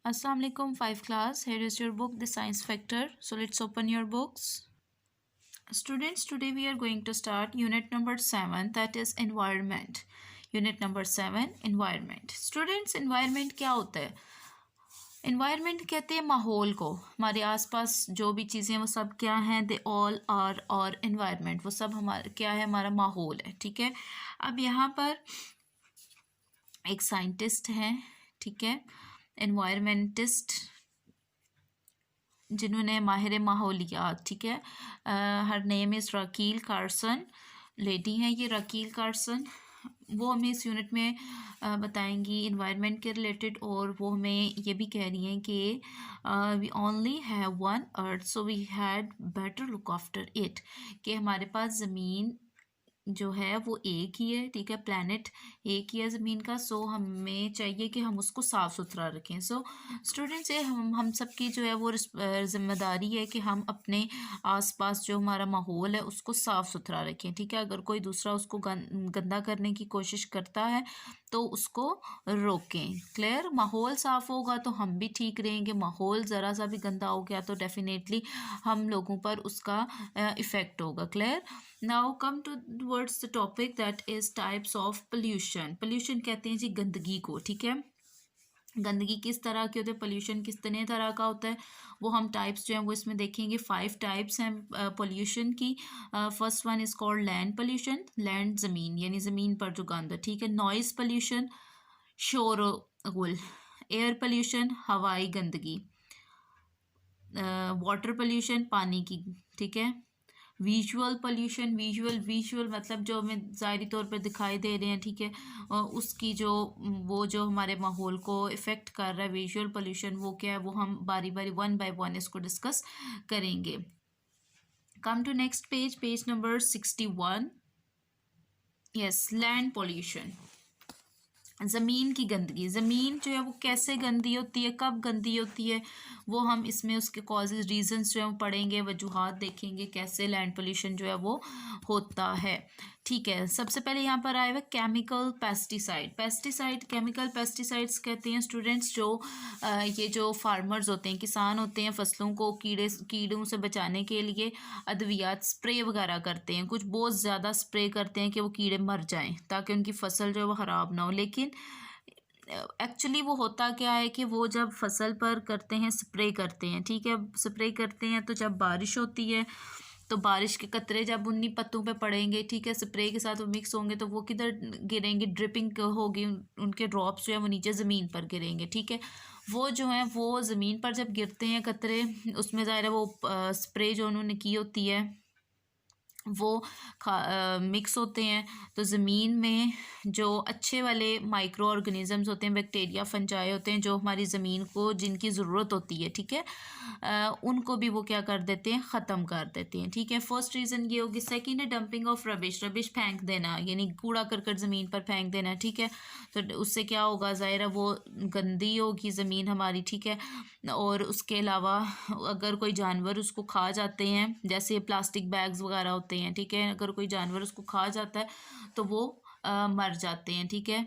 Assalamu alaikum 5 class. Here is your book The Science Factor. So let's open your books. Students, today we are going to start unit number 7, that is environment. Unit number 7, environment. Students, environment क्या होता है? Environment कहते हैं माहौल को. हमारे आसपास जो भी चीज़ें वो सब क्या हैं? They all are our environment. वो सब हमारा क्या है? हमारा माहौल है. ठीक है. अब यहाँ पर एक साइंटिस्ट हैं, ठीक है, एनवायरमेंटिस्ट, जिन्होंने माहिर माहौलियात, ठीक है, her name is Rachel Carson, lady हैं ये रकील कार्सन. वो हमें इस यूनिट में बताएंगी इन्वायरमेंट के रिलेटेड, और वो हमें ये भी कह रही हैं कि we only have one earth so we had better look after it, कि हमारे पास ज़मीन जो है वो एक ही है, ठीक है, प्लैनेट एक ही है ज़मीन का. सो हमें चाहिए कि हम उसको साफ़ सुथरा रखें. सो स्टूडेंट्स, ये हम सब की जो है वो ज़िम्मेदारी है कि हम अपने आसपास जो हमारा माहौल है उसको साफ़ सुथरा रखें. ठीक है, अगर कोई दूसरा उसको गंदा करने की कोशिश करता है तो उसको रोकें. क्लियर? माहौल साफ़ होगा तो हम भी ठीक रहेंगे. माहौल ज़रा सा भी गंदा हो गया तो डेफिनेटली हम लोगों पर उसका इफ़ेक्ट होगा. Clear? Now come towards the topic that is types of pollution. Pollution कहते हैं जी गंदगी को. ठीक है, गंदगी किस तरह के होते हैं, पोल्यूशन किस तरह का होता है, वो हम टाइप्स जो हैं वो इसमें देखेंगे. 5 टाइप्स हैं पोल्यूशन की. First one is called land pollution. Land ज़मीन, यानी ज़मीन पर जो गंद है. ठीक है. नॉइज़ पोल्यूशन, शोरगुल. एयर पोल्यूशन, हवाई गंदगी. वाटर पोल्यूशन, पानी की. ठीक है. विजुअल पोल्यूशन, विजुअल मतलब जो हमें ज़ाहिरी तौर पर दिखाई दे रहे हैं. ठीक है, उसकी जो वो जो हमारे माहौल को इफ़ेक्ट कर रहा है, विजुअल पोल्यूशन, वो क्या है, वो हम बारी बारी 1 by 1 इसको डिस्कस करेंगे. Come to next page, page number 61. Yes, land pollution, ज़मीन की गंदगी. ज़मीन जो है वो कैसे गंदी होती है, कब गंदी होती है, वो हम इसमें उसके कॉजेज़, रीजंस जो है वो पढ़ेंगे, वजूहात देखेंगे कैसे लैंड पोल्यूशन जो है वो होता है. ठीक है, सबसे पहले यहाँ पर आया हुआ chemical pesticide. Pesticide, chemical pesticides कहते हैं स्टूडेंट्स जो ये जो फार्मर्स होते हैं, किसान होते हैं, फसलों को कीड़ों से बचाने के लिए अद्वियात स्प्रे वगैरह करते हैं. कुछ बहुत ज़्यादा स्प्रे करते हैं कि वो कीड़े मर जाएं ताकि उनकी फसल जो है वो ख़राब ना हो. लेकिन एक्चुअली वो होता क्या है कि वो जब फसल पर करते हैं, स्प्रे करते हैं, ठीक है, स्प्रे करते हैं तो जब बारिश होती है तो बारिश के कतरे जब उन्हीं पत्तों पे पड़ेंगे, ठीक है, स्प्रे के साथ वो मिक्स होंगे तो वो किधर गिरेंगे, ड्रिपिंग होगी, उनके ड्रॉप्स जो है वो नीचे ज़मीन पर गिरेंगे. ठीक है, वो जो है वो ज़मीन पर जब गिरते हैं कतरे, उसमें ज़ाहिर है वो स्प्रे जो उन्होंने की होती है वो मिक्स होते हैं, तो ज़मीन में जो अच्छे वाले माइक्रो ऑर्गेनिज़म्स होते हैं, बैक्टीरिया, फंजाई होते हैं, जो हमारी ज़मीन को जिनकी ज़रूरत होती है, ठीक है, उनको भी वो क्या कर देते हैं, ख़त्म कर देते हैं. ठीक है, फर्स्ट रीज़न ये होगी. सेकंड है डंपिंग ऑफ रबिश. रबिश फेंक देना, यानी कूड़ा करकट ज़मीन पर फेंक देना. ठीक है, तो उससे क्या होगा, ज़ाहिर है वो गंदी होगी ज़मीन हमारी. ठीक है, और उसके अलावा अगर कोई जानवर उसको खा जाते हैं, जैसे प्लास्टिक बैग्स वगैरह होते हैं, ठीक है, अगर कोई जानवर उसको खा जाता है तो वो मर जाते हैं. ठीक है.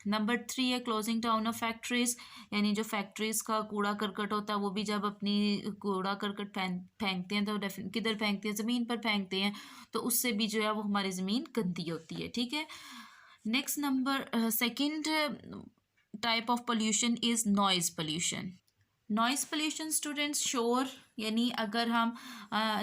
नंबर 3 है क्लोजिंग डाउन ऑफ फैक्ट्रीज, यानी जो फैक्ट्रीज का कूड़ा करकट होता है वो भी जब अपनी कूड़ा करकट फेंकते हैं तो किधर फेंकते हैं, ज़मीन पर फेंकते हैं, तो उससे भी जो है वो हमारी ज़मीन गंदी होती है. ठीक है. Next number, second type of pollution is noise pollution. Noise pollution students, शोर, यानी अगर हम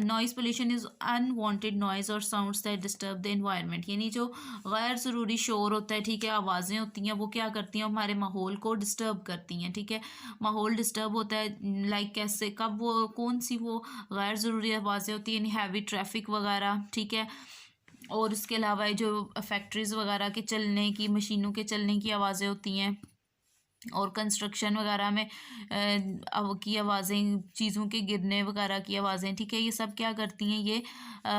noise pollution is unwanted noise और sounds that disturb the environment, यानी जो गैर ज़रूरी शोर होता है, ठीक है, आवाज़ें होती हैं, वो क्या करती हैं, हमारे माहौल को डिस्टर्ब करती हैं. ठीक है, माहौल डिस्टर्ब होता है, लाइक कैसे, कब, वो कौन सी वो गैर ज़रूरी आवाज़ें होती हैं, यानी हैवी ट्रैफिक वगैरह. ठीक है, और उसके अलावा जो फैक्ट्रीज़ वगैरह के चलने की, मशीनों के चलने की आवाज़ें होती हैं, और कंस्ट्रक्शन वगैरह में की आवाज़ें, चीज़ों के गिरने वगैरह की आवाज़ें. ठीक है, ये सब क्या करती हैं, ये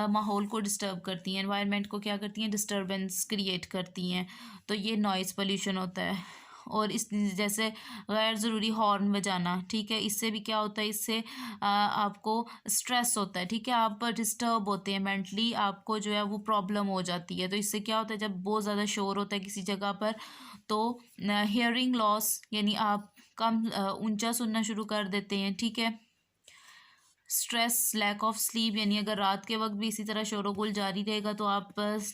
माहौल को डिस्टर्ब करती हैं, एनवायरनमेंट को क्या करती हैं, डिस्टर्बेंस क्रिएट करती हैं. तो ये नॉइज़ पोल्यूशन होता है. और इस जैसे गैर ज़रूरी हॉर्न बजाना, ठीक है, इससे भी क्या होता है, इससे आपको स्ट्रेस होता है. ठीक है, आप डिस्टर्ब होते हैं मेंटली, आपको जो है वो प्रॉब्लम हो जाती है. तो इससे क्या होता है, जब बहुत ज़्यादा शोर होता है किसी जगह पर तो हियरिंग लॉस, यानी आप कम ऊंचा सुनना शुरू कर देते हैं, ठीक है। स्ट्रेस, लैक ऑफ स्लीप, यानी अगर रात के वक्त भी इसी तरह शोरगुल जारी रहेगा तो आप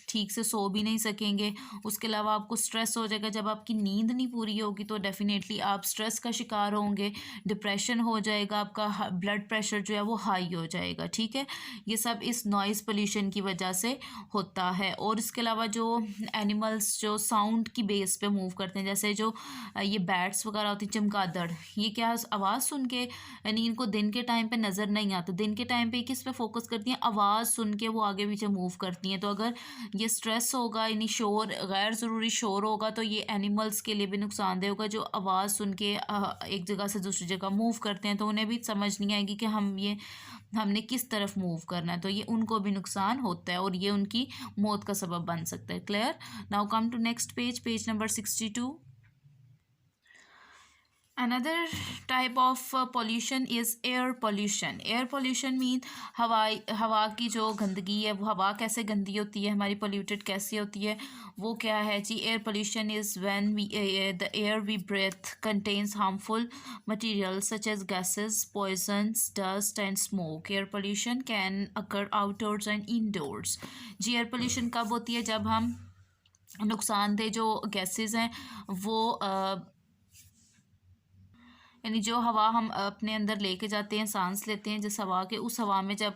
ठीक से सो भी नहीं सकेंगे। उसके अलावा आपको स्ट्रेस हो जाएगा, जब आपकी नींद नहीं पूरी होगी तो डेफिनेटली आप स्ट्रेस का शिकार होंगे, डिप्रेशन हो जाएगा, आपका ब्लड प्रेशर जो है वो हाई हो जाएगा, ठीक है। ये सब इस नॉइज़ पोल्यूशन की वजह से होता है। और इसके अलावा जो एनिमल्स जो साउंड की बेस पे मूव करते हैं, जैसे जो ये बैट्स वगैरह होती हैं, चमगादड़, ये क्या आवाज़ सुन के, यानी इनको दिन के टाइम पे नज़र नहीं आता, दिन के टाइम पे किस पे फोकस करती हैं, आवाज़ सुन के वो आगे पीछे मूव करती हैं। तो अगर ये स्ट्रेस होगा, यानी शोर, गैर ज़रूरी शोर होगा, तो ये एनिमल्स के लिए भी नुकसानदेह होगा, जो आवाज़ सुन के एक जगह से दूसरी जगह मूव करते हैं, तो उन्हें भी समझ नहीं आएगी कि हमने किस तरफ मूव करना है, तो ये उनको भी नुकसान होता है और ये उनकी मौत का सबब बन सकता है। Clear? Now come to next page, page number 62। Another type of pollution is air pollution. Air pollution mean हवा की जो गंदगी है, वो हवा कैसे गंदी होती है, हमारी polluted कैसे होती है, वो क्या है जी। air pollution is when the air we breathe contains harmful materials such as gases, poisons, dust and smoke. Air pollution can occur outdoors and indoors. Ji air pollution कब होती है? जब हम नुकसानदेह जो गैसेस हैं वो यानी जो हवा हम अपने अंदर लेके जाते हैं, सांस लेते हैं जिस हवा के, उस हवा में जब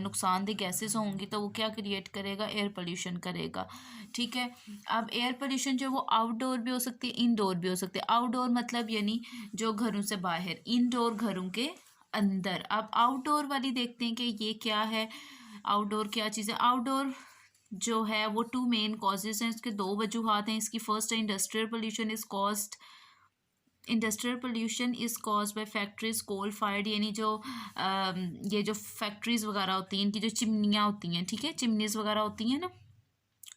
नुकसानदेह गैसेस होंगी तो वो क्या क्रिएट करेगा? एयर पोल्यूशन करेगा, ठीक है। अब एयर पोल्यूशन जो वो आउटडोर भी हो सकती है, इनडोर भी हो सकती है। आउटडोर मतलब यानी जो घरों से बाहर, इनडोर घरों के अंदर। अब आउटडोर वाली देखते हैं कि ये क्या है, आउटडोर क्या चीज़ है। आउटडोर जो है वो टू मेन कॉजेज़ हैं, इसके दो वजूहात हैं इसकी। फर्स्ट है industrial pollution is caused, industrial pollution is cause by factories coal fired, यानी जो ये जो फैक्ट्रीज़ वगैरह होती हैं, इनकी जो चिमनियाँ होती हैं, ठीक है, चिमनीज़ वगैरह होती हैं ना,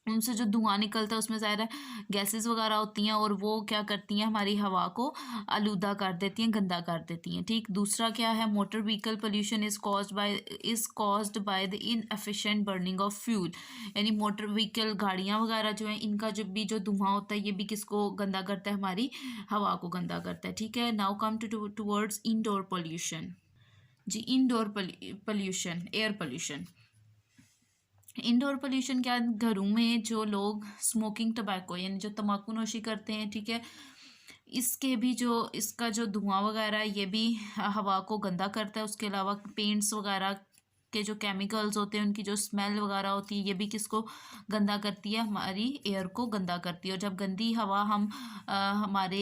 उनसे जो धुआं निकलता है उसमें ज़्यादा गैसेस वगैरह होती हैं और वो क्या करती हैं, हमारी हवा को आलूदा कर देती हैं, गंदा कर देती हैं, ठीक। दूसरा क्या है, motor vehicle pollution is caused by the inefficient burning of fuel, यानी मोटर व्हीकल गाड़ियाँ वगैरह जो हैं, इनका जो धुआं होता है ये भी किसको गंदा करता है? हमारी हवा को गंदा करता है, ठीक है। Now come towards indoor pollution. जी indoor pollution, air pollution. Indoor pollution क्या? घरों में जो लोग स्मोकिंग टबैको यानी जो तम्बाकू नोशी करते हैं, ठीक है, इसका जो धुआं वगैरह ये भी हवा को गंदा करता है। उसके अलावा पेंट्स वगैरह के जो केमिकल्स होते हैं, उनकी जो स्मेल वगैरह होती है, ये भी किसको गंदा करती है? हमारी एयर को गंदा करती है। और जब गंदी हवा हमारे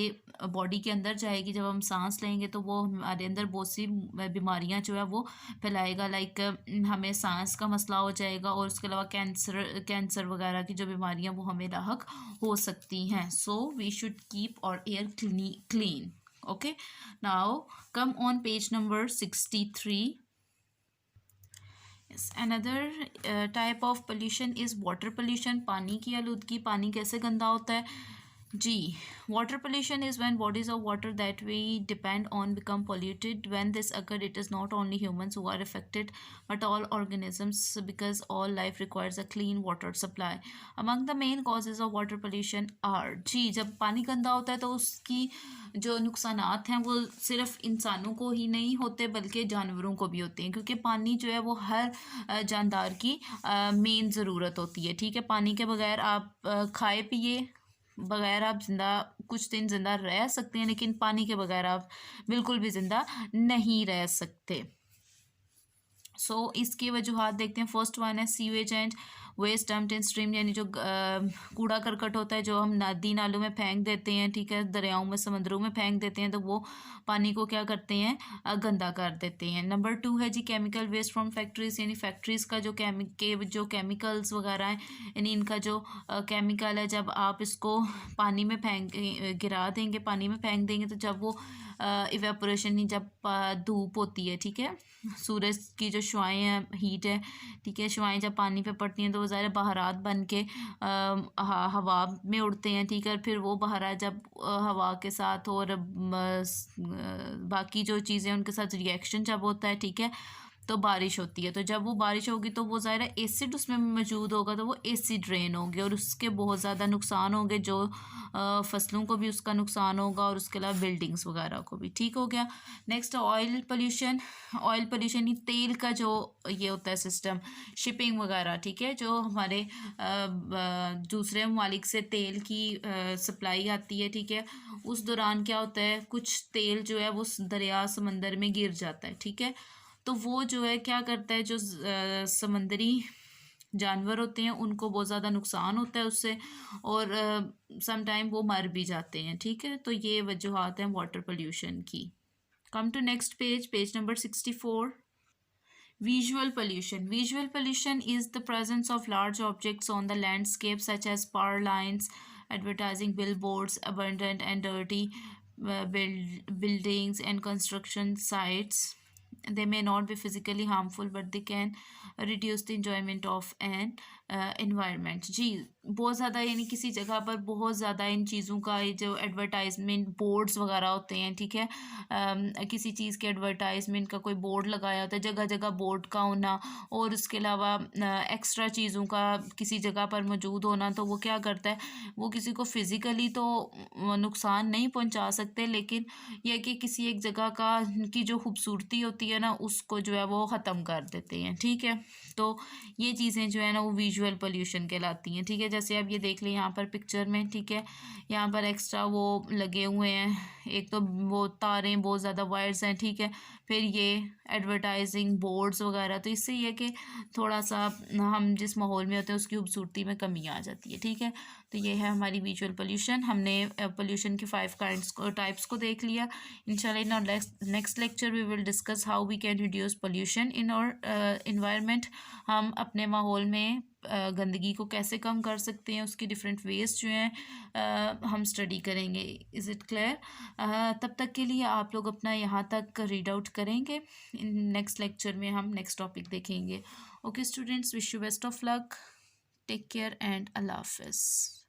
बॉडी के अंदर जाएगी, जब हम सांस लेंगे, तो वो हमारे अंदर बहुत सी बीमारियां जो है वो फैलाएगा। लाइक हमें सांस का मसला हो जाएगा और उसके अलावा कैंसर वगैरह की जो बीमारियां वो हमें लाहक हो सकती हैं। सो वी शुड कीप और air clean. Okay, now come on page number 63. Yes, another type of pollution is water pollution. पानी की आलूदगी। पानी कैसे गंदा होता है जी? Water pollution is when bodies of water that we depend on become polluted. When this occurs, it is not only humans who are affected, but all organisms, because all life requires a clean water supply. Among the main causes of water pollution are जी, जब पानी गंदा होता है तो उसकी जो नुकसानात हैं वो सिर्फ इंसानों को ही नहीं होते बल्कि जानवरों को भी होते हैं, क्योंकि पानी जो है वो हर जानदार की मेन ज़रूरत होती है, ठीक है। पानी के बगैर आप खाए पिए बगैर आप कुछ दिन ज़िंदा रह सकते हैं, लेकिन पानी के बगैर आप बिल्कुल भी ज़िंदा नहीं रह सकते। सो इसकी वजूहत देखते हैं। फर्स्ट वन है sewage and waste dumped in stream, यानी जो कूड़ा करकट होता है जो हम नदी नालों में फेंक देते हैं, ठीक है, दरियाओं में, समंदरों में फेंक देते हैं, तो वो पानी को क्या करते हैं? गंदा कर देते हैं। नंबर 2 है जी केमिकल वेस्ट फ्रॉम फैक्ट्रीज, यानी फैक्ट्रीज़ का जो केमिकल्स वगैरह हैं, यानी इनका जो केमिकल है, जब आप इसको पानी में गिरा देंगे, पानी में फेंक देंगे, तो जब वो इवेपोरेशन ही, जब धूप होती है, ठीक है, सूरज की जो शुआएँ हैं, हीट है, ठीक है, शुआएँ जब पानी पे पड़ती हैं तो वो ज़ाहिर बहारात बन के हवा में उड़ते हैं, ठीक है। फिर वो बहारात जब हवा के साथ और बाकी जो चीज़ें उनके साथ रिएक्शन जब होता है, ठीक है, तो बारिश होती है, तो जब वो बारिश होगी तो वो ज़ाहिर है एसिड उसमें मौजूद होगा, तो वो एसिड रेन होगी और उसके बहुत ज़्यादा नुकसान होंगे, जो फसलों को भी उसका नुकसान होगा और उसके अलावा बिल्डिंग्स वगैरह को भी। ठीक हो गया। Next oil pollution. Oil pollution ही तेल का जो ये होता है सिस्टम, शिपिंग वगैरह, ठीक है, जो हमारे दूसरे ममालिक से तेल की सप्लाई आती है, ठीक है, उस दौरान क्या होता है, कुछ तेल जो है वो दरिया समंदर में गिर जाता है, ठीक है, तो वो जो है क्या करता है, जो समंदरी जानवर होते हैं उनको बहुत ज़्यादा नुकसान होता है उससे, और सम टाइम वो मर भी जाते हैं, ठीक है, तो ये वजूहात हैं वाटर पोल्यूशन की। Come to next page, page number 64। Visual pollution. Visual pollution is the presence of large objects on the landscape, such as power lines, advertising billboards, abandoned and dirty buildings, and construction sites. They may not be physically harmful, but they can reduce the enjoyment of an environment. जी, बहुत ज़्यादा यानी किसी जगह पर बहुत ज़्यादा इन चीज़ों का ये जो एडवर्टाइजमेंट बोर्ड्स वगैरह होते हैं, ठीक है, किसी चीज़ के एडवर्टाइजमेंट का कोई बोर्ड लगाया होता है, जगह जगह बोर्ड का होना और उसके अलावा एक्स्ट्रा चीज़ों का किसी जगह पर मौजूद होना, तो वो क्या करता है, वो किसी को फिज़िकली तो नुकसान नहीं पहुंचा सकते, लेकिन यह कि किसी एक जगह का की जो खूबसूरती होती है ना उसको जो है वो ख़त्म कर देते हैं, ठीक है, तो ये चीज़ें जो है ना वो विजुअल पोल्यूशन कहलाती हैं, ठीक है। जैसे आप ये देख लें यहाँ पर पिक्चर में, ठीक है, यहाँ पर एक्स्ट्रा वो लगे हुए हैं, एक तो वो तारें बहुत ज़्यादा वायर्स हैं, ठीक है, फिर ये एडवर्टाइजिंग बोर्ड्स वगैरह, तो इससे ये कि थोड़ा सा हम जिस माहौल में होते हैं उसकी खूबसूरती में कमी आ जाती है, ठीक है, तो ये है हमारी विजुअल पोल्यूशन। हमने पोल्यूशन के 5 काइंड्स को टाइप्स को देख लिया। इंशाल्लाह in our next lecture we will discuss how we can reduce pollution in our environment. हम अपने माहौल में गंदगी को कैसे कम कर सकते हैं, उसकी डिफरेंट वेज जो हैं हम स्टडी करेंगे। Is it clear? तब तक के लिए आप लोग अपना यहाँ तक रीड आउट करेंगे। इन नेक्स्ट लेक्चर में हम नेक्स्ट टॉपिक देखेंगे। Okay students, wish you best of luck, take care and अल्लाह हाफिज़।